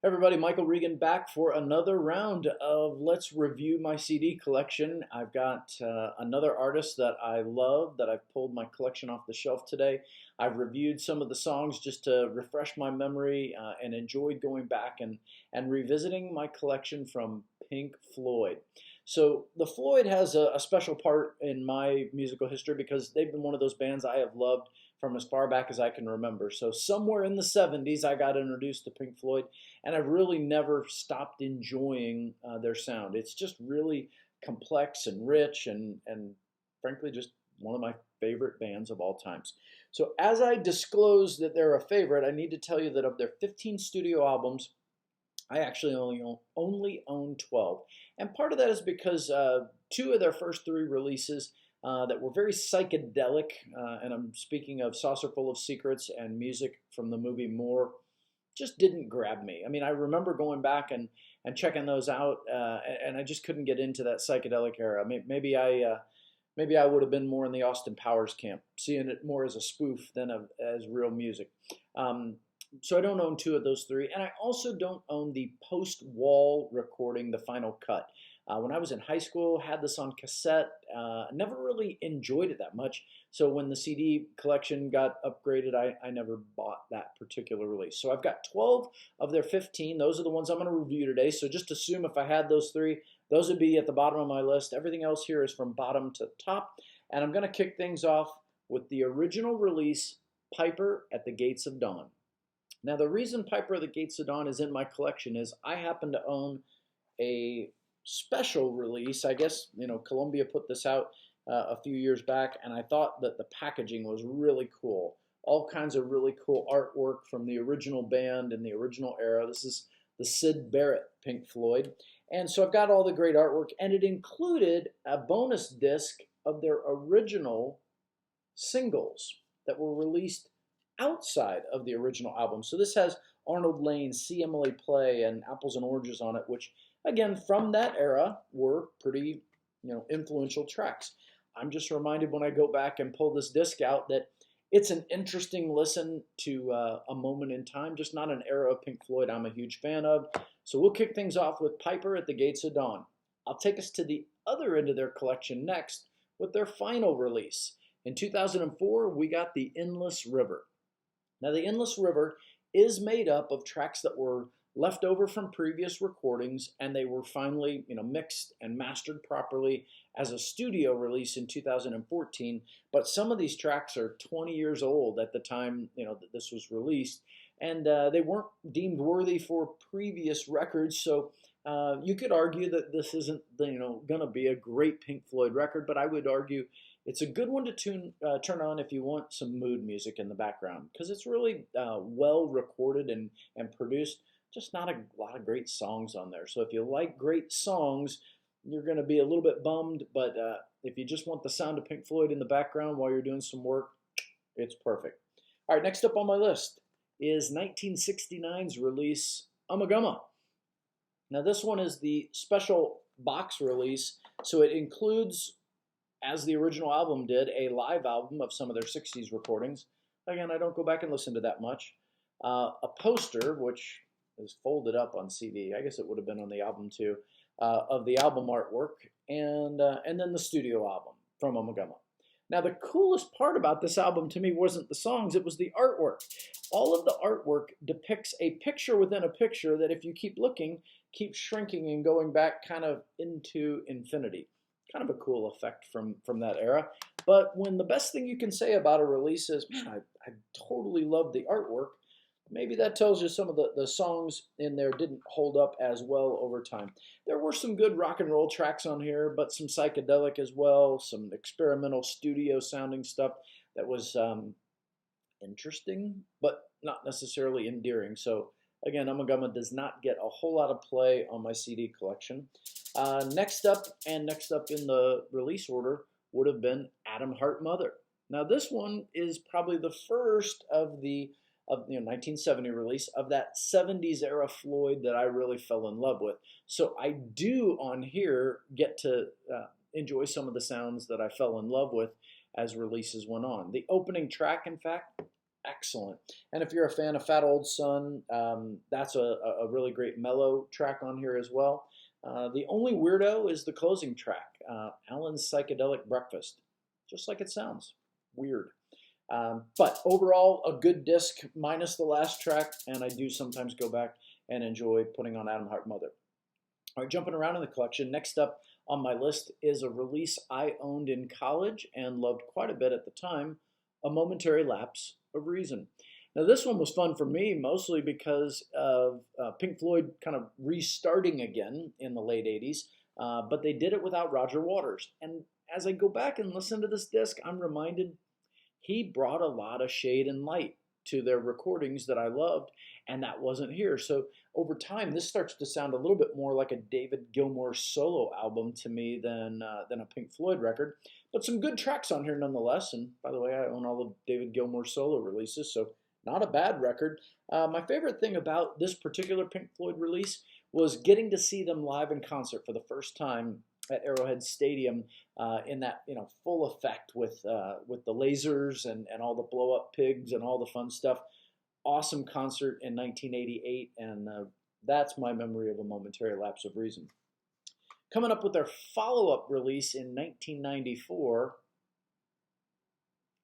Hey everybody, Michael Regan back for another round of Let's Review My CD Collection. I've got another artist that I love that I've pulled my collection off the shelf today. I've reviewed some of the songs just to refresh my memory and enjoyed going back and revisiting my collection from Pink Floyd. So the Floyd has a special part in my musical history because they've been one of those bands I have loved from as far back as I can remember. So somewhere in the 70s, I got introduced to Pink Floyd, and I've really never stopped enjoying their sound. It's just really complex and rich, and frankly, just one of my favorite bands of all times. So as I disclose that they're a favorite, I need to tell you that of their 15 studio albums, I actually only own 12. And part of that is because two of their first three releases that were very psychedelic, and I'm speaking of Saucer Full of Secrets and music from the movie More, just didn't grab me. I mean, I remember going back and checking those out, and I just couldn't get into that psychedelic era. Maybe I would have been more in the Austin Powers camp, seeing it more as a spoof than as real music. So I don't own two of those three, and I also don't own the post-wall recording, the final cut. When I was in high school, had this on cassette, never really enjoyed it that much. So when the CD collection got upgraded, I never bought that particular release. So I've got 12 of their 15. Those are the ones I'm going to review today. So just assume if I had those three, those would be at the bottom of my list. Everything else here is from bottom to top. And I'm going to kick things off with the original release, Piper at the Gates of Dawn. Now, the reason Piper at the Gates of Dawn is in my collection is I happen to own a special release. I guess, Columbia put this out a few years back, and I thought that the packaging was really cool. All kinds of really cool artwork from the original band in the original era. This is the Syd Barrett Pink Floyd. And so I've got all the great artwork, and it included a bonus disc of their original singles that were released outside of the original album. So this has Arnold Lane, See Emily Play, and Apples and Oranges on it, which, again, from that era were pretty, influential tracks. I'm just reminded when I go back and pull this disc out that it's an interesting listen to a moment in time, just not an era of Pink Floyd I'm a huge fan of. So we'll kick things off with Piper at the Gates of Dawn. I'll take us to the other end of their collection next with their final release. In 2004, we got The Endless River. Now, The Endless River is made up of tracks that were left over from previous recordings, and they were finally, mixed and mastered properly as a studio release in 2014. But some of these tracks are 20 years old at the time, that this was released, and they weren't deemed worthy for previous records. So you could argue that this isn't, going to be a great Pink Floyd record, but I would argue it's a good one to turn on if you want some mood music in the background, because it's really well recorded and produced. Just not a lot of great songs on there. So if you like great songs, you're going to be a little bit bummed. But if you just want the sound of Pink Floyd in the background while you're doing some work, it's perfect. All right, next up on my list is 1969's release, Ummagumma. Now this one is the special box release, so it includes, as the original album did, a live album of some of their 60s recordings. Again, I don't go back and listen to that much. A poster, which is folded up on CD. I guess it would have been on the album too, of the album artwork, and then the studio album from Ummagumma. Now, the coolest part about this album to me wasn't the songs, it was the artwork. All of the artwork depicts a picture within a picture that, if you keep looking, keeps shrinking and going back kind of into infinity. Kind of a cool effect from that era. But when the best thing you can say about a release is, man, I totally love the artwork, maybe that tells you some of the songs in there didn't hold up as well over time. There were some good rock and roll tracks on here, but some psychedelic as well, some experimental studio sounding stuff that was interesting, but not necessarily endearing. So again, Ummagumma does not get a whole lot of play on my CD collection. Next up in the release order would have been Atom Heart Mother. Now this one is probably the first of the 1970 release of that 70s era Floyd that I really fell in love with. So I do on here get to enjoy some of the sounds that I fell in love with as releases went on. The opening track, in fact, excellent. And if you're a fan of Fat Old Son, that's a really great mellow track on here as well. The only weirdo is the closing track, Alan's Psychedelic Breakfast. Just like it sounds. Weird. But overall, a good disc minus the last track, and I do sometimes go back and enjoy putting on Atom Heart Mother. All right, jumping around in the collection, next up on my list is a release I owned in college and loved quite a bit at the time, A Momentary Lapse of Reason. Now, this one was fun for me mostly because of Pink Floyd kind of restarting again in the late 80s, but they did it without Roger Waters. And as I go back and listen to this disc, I'm reminded he brought a lot of shade and light to their recordings that I loved, and that wasn't here. So over time, this starts to sound a little bit more like a David Gilmour solo album to me than a Pink Floyd record. But some good tracks on here nonetheless. And by the way, I own all of David Gilmour's solo releases, so not a bad record. My favorite thing about this particular Pink Floyd release was getting to see them live in concert for the first time at Arrowhead Stadium in that full effect with the lasers and all the blow up pigs and all the fun stuff. Awesome concert in 1988, and that's my memory of A Momentary Lapse of Reason. Coming up with their follow-up release in 1994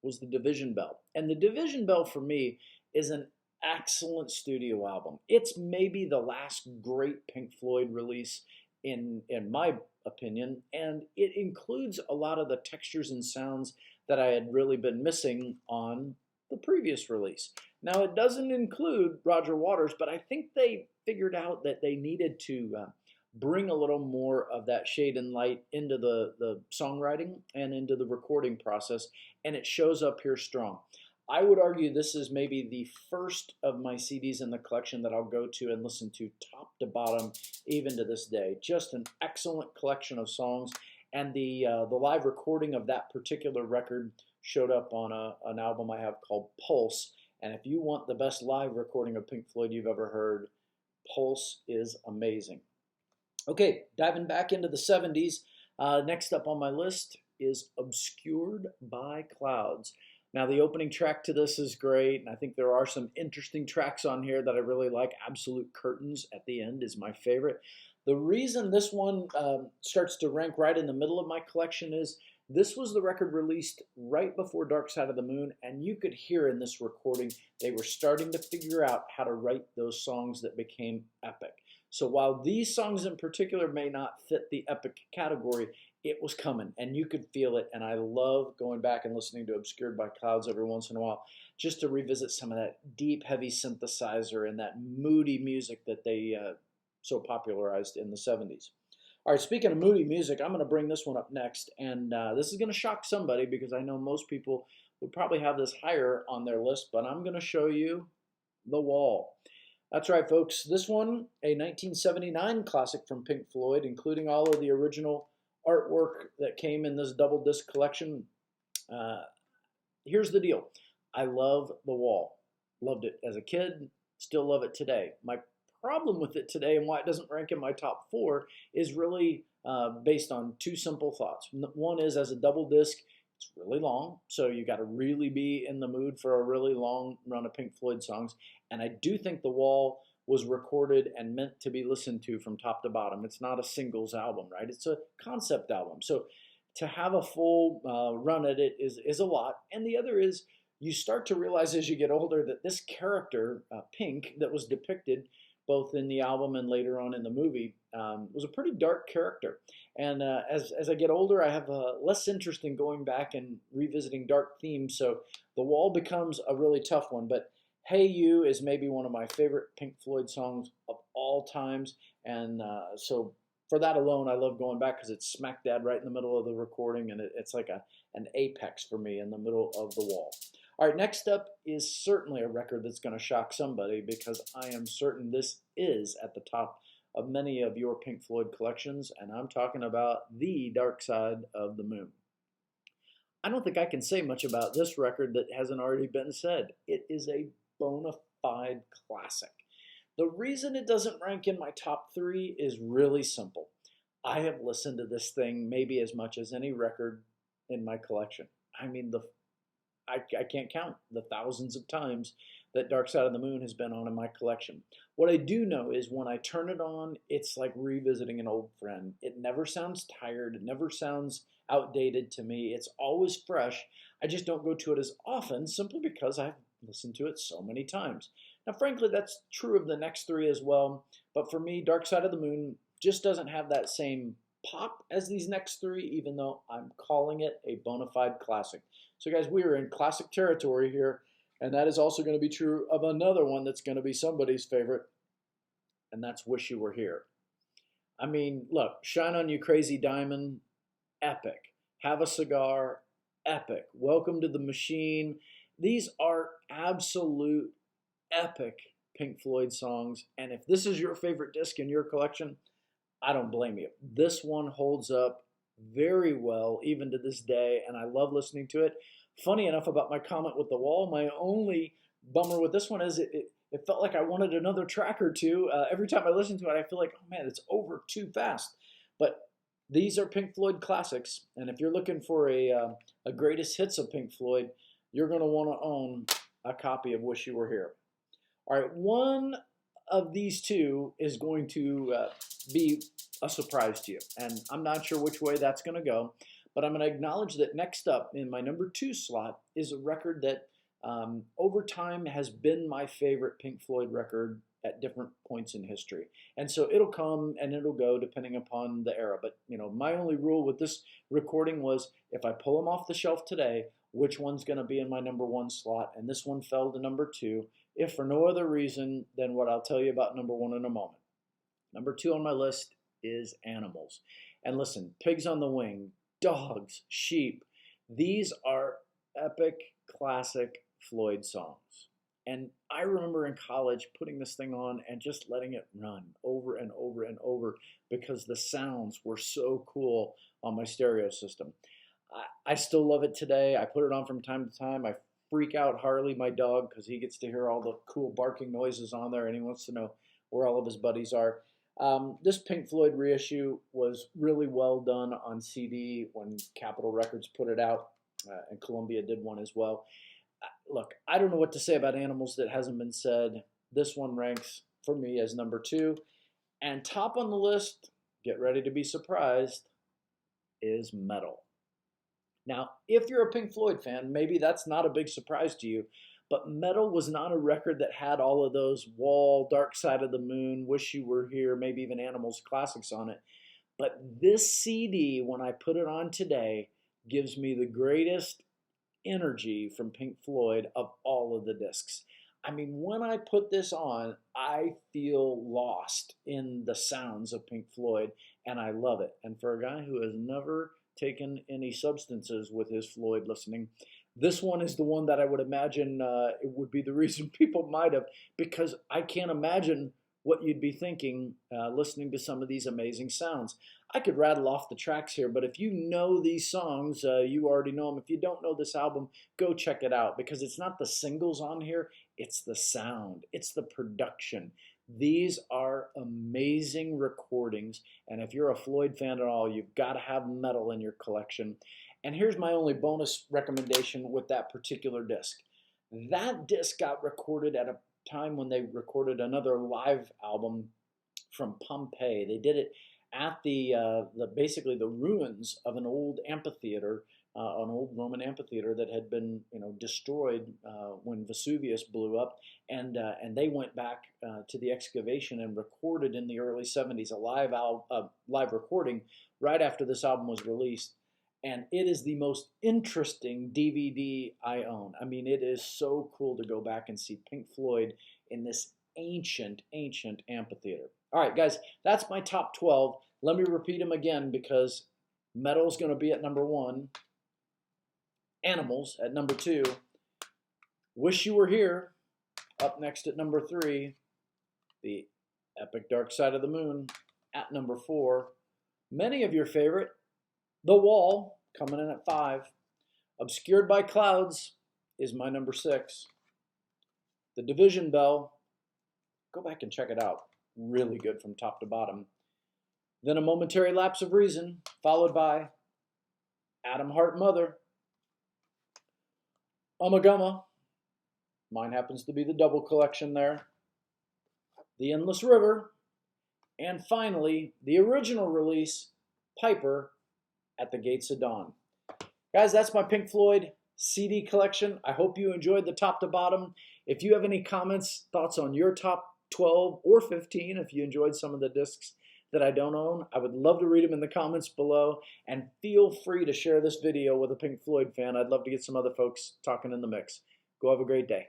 was The Division Bell. And The Division Bell for me is an excellent studio album. It's maybe the last great Pink Floyd release in my opinion, and it includes a lot of the textures and sounds that I had really been missing on the previous release. Now, it doesn't include Roger Waters, but I think they figured out that they needed to bring a little more of that shade and light into the songwriting and into the recording process, and it shows up here strong. I would argue this is maybe the first of my CDs in the collection that I'll go to and listen to top to bottom, even to this day. Just an excellent collection of songs, and the live recording of that particular record showed up on an album I have called Pulse. And if you want the best live recording of Pink Floyd you've ever heard, Pulse is amazing. Okay, diving back into the 70s, next up on my list is Obscured by Clouds. Now, the opening track to this is great, and I think there are some interesting tracks on here that I really like. Absolute Curtains at the end is my favorite. The reason this one starts to rank right in the middle of my collection is this was the record released right before Dark Side of the Moon, and you could hear in this recording they were starting to figure out how to write those songs that became epic. So while these songs in particular may not fit the epic category, it was coming, and you could feel it, and I love going back and listening to Obscured by Clouds every once in a while just to revisit some of that deep, heavy synthesizer and that moody music that they so popularized in the 70s. All right, speaking of moody music, I'm going to bring this one up next, and this is going to shock somebody because I know most people would probably have this higher on their list, but I'm going to show you The Wall. That's right, folks. This one, a 1979 classic from Pink Floyd, including all of the original artwork that came in this double disc collection. Here's the deal. I love The Wall. Loved it as a kid, still love it today. My problem with it today and why it doesn't rank in my top 4 is really based on two simple thoughts. One is, as a double disc, it's really long, so you got to really be in the mood for a really long run of Pink Floyd songs. And I do think The Wall was recorded and meant to be listened to from top to bottom. It's not a singles album, right? It's a concept album. So to have a full run at it is a lot. And the other is, you start to realize as you get older that this character, Pink, that was depicted both in the album and later on in the movie, was a pretty dark character. And as I get older, I have less interest in going back and revisiting dark themes. So The Wall becomes a really tough one. But Hey You is maybe one of my favorite Pink Floyd songs of all times. And so for that alone, I love going back because it's smack dab right in the middle of the recording. And it's like an apex for me in the middle of The Wall. All right, next up is certainly a record that's going to shock somebody because I am certain this is at the top of many of your Pink Floyd collections, and I'm talking about The Dark Side of the Moon. I don't think I can say much about this record that hasn't already been said. It is a bona fide classic. The reason it doesn't rank in my top 3 is really simple. I have listened to this thing maybe as much as any record in my collection. I mean, I can't count the thousands of times that Dark Side of the Moon has been on in my collection. What I do know is when I turn it on, it's like revisiting an old friend. It never sounds tired. It never sounds outdated to me. It's always fresh. I just don't go to it as often simply because I've listened to it so many times. Now, frankly, that's true of the next three as well. But for me, Dark Side of the Moon just doesn't have that same pop as these next three, even though I'm calling it a bona fide classic. So, guys, we are in classic territory here. And that is also going to be true of another one that's going to be somebody's favorite, and that's Wish You Were Here. I mean, look, Shine On You Crazy Diamond, epic. Have a Cigar, epic. Welcome to the Machine. These are absolute epic Pink Floyd songs, and if this is your favorite disc in your collection, I don't blame you. This one holds up very well even to this day, and I love listening to it. Funny enough about my comment with The Wall, my only bummer with this one is it felt like I wanted another track or two. Every time I listen to it, I feel like, oh man, it's over too fast. But these are Pink Floyd classics, and if you're looking for a greatest hits of Pink Floyd, you're going to want to own a copy of Wish You Were Here. All right, one of these two is going to be a surprise to you, and I'm not sure which way that's going to go. But I'm going to acknowledge that next up in my number 2 slot is a record that over time has been my favorite Pink Floyd record at different points in history. And so it'll come and it'll go depending upon the era. But, you know, my only rule with this recording was if I pull them off the shelf today, which one's going to be in my number 1 slot? And this one fell to number 2, if for no other reason than what I'll tell you about number 1 in a moment. Number 2 on my list is Animals. And listen, Pigs on the Wing, Dogs, Sheep, these are epic, classic Floyd songs. And I remember in college putting this thing on and just letting it run over and over and over because the sounds were so cool on my stereo system. I still love it today. I put it on from time to time. I freak out Harley, my dog, because he gets to hear all the cool barking noises on there and he wants to know where all of his buddies are. This Pink Floyd reissue was really well done on CD when Capitol Records put it out, and Columbia did one as well. Look, I don't know what to say about Animals that hasn't been said. This one ranks for me as number 2. And top on the list, get ready to be surprised, is Meddle. Now, if you're a Pink Floyd fan, maybe that's not a big surprise to you, but Meddle was not a record that had all of those Wall, Dark Side of the Moon, Wish You Were Here, maybe even Animals classics on it. But this CD, when I put it on today, gives me the greatest energy from Pink Floyd of all of the discs. I mean, when I put this on, I feel lost in the sounds of Pink Floyd, and I love it. And for a guy who has never taken any substances with his Floyd listening, this one is the one that I would imagine it would be the reason people might have, because I can't imagine what you'd be thinking listening to some of these amazing sounds. I could rattle off the tracks here, but if you know these songs, you already know them. If you don't know this album, go check it out, because it's not the singles on here, it's the sound, it's the production. These are amazing recordings, and if you're a Floyd fan at all, you've got to have Meddle in your collection. And here's my only bonus recommendation with that particular disc. That disc got recorded at a time when they recorded another live album from Pompeii. They did it at basically the ruins of an old amphitheater, an old Roman amphitheater that had been destroyed when Vesuvius blew up, and they went back to the excavation and recorded in the early '70s a live recording right after this album was released. And it is the most interesting DVD I own. I mean, it is so cool to go back and see Pink Floyd in this ancient amphitheater. All right, guys, that's my top 12. Let me repeat them again because Meddle's going to be at number 1. Animals at number 2. Wish You Were Here up next at number 3. The epic Dark Side of the Moon at number 4. Many of your favorite, The Wall, coming in at 5. Obscured by Clouds is my number 6. The Division Bell, go back and check it out. Really good from top to bottom. Then A Momentary Lapse of Reason, followed by Atom Heart Mother. Ummagumma. Mine happens to be the double collection there. The Endless River. And finally, the original release, Piper at the Gates of Dawn. Guys, that's my Pink Floyd CD collection. I hope you enjoyed the top to bottom. If you have any comments, thoughts on your top 12 or 15, if you enjoyed some of the discs that I don't own, I would love to read them in the comments below. And feel free to share this video with a Pink Floyd fan. I'd love to get some other folks talking in the mix. Go have a great day.